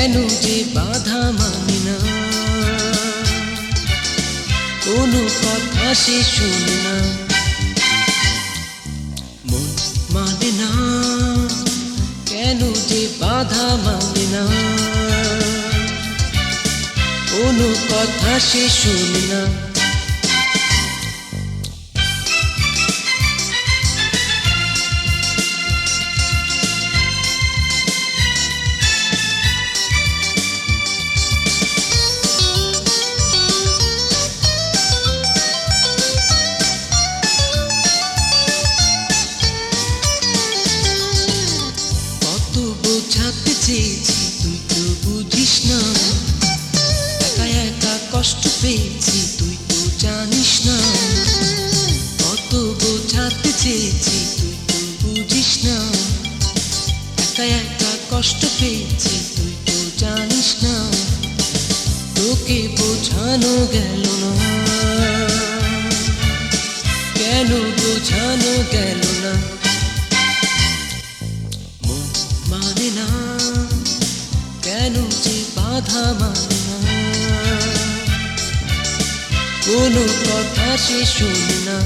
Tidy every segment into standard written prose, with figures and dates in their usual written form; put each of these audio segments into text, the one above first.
কেন যে বাধা মানে না, কোনো কথা সে শোনে না। মন মানে না, কেন যে বাধা মানে না, কোনো কথা সে শোনে না। বোঝাতে চেয়েছি তুই তো বুঝিস না, একা একা কষ্ট পেয়েছি তুই তো জানিস না। কত বোঝাতে চেয়েছি তুই তো বুঝিস না, একা একা কষ্ট পেয়েছি তুই তো জানিস না। তোকে বোঝানো গেল না, কেন বোঝানো গেল না। মানে না, কেন যে বাধা মানে না, কোনো কথা সে শোনে না।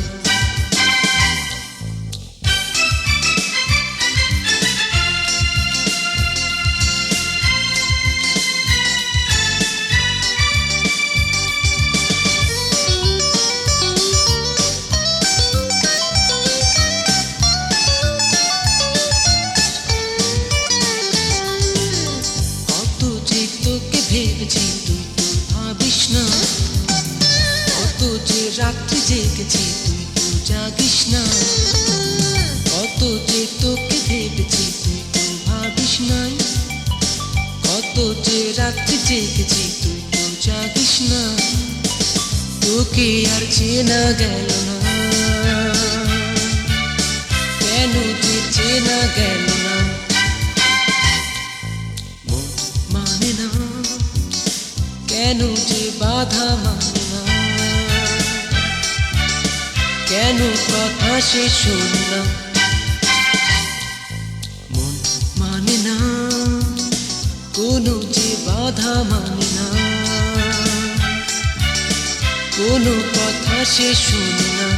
ভেবেছি তুই তো ভাবিস না, কত যে রাত্রি জেগেছি তুই তো জাগিস না। কত যে তোকে ভেবেছি তুই তো ভাবিস না, কত যে রাত্রি জেগেছি তুই তো জাগিস না। তোকে আর চেনা গেল না, কেন যে চেনা গেল না। মানে না, কেন যে বাধা মানে না, কেন কথা সে শোনে না। মন মানে না, কোনো যে বাধা মানে না, কোনো কথা সে শোনে না।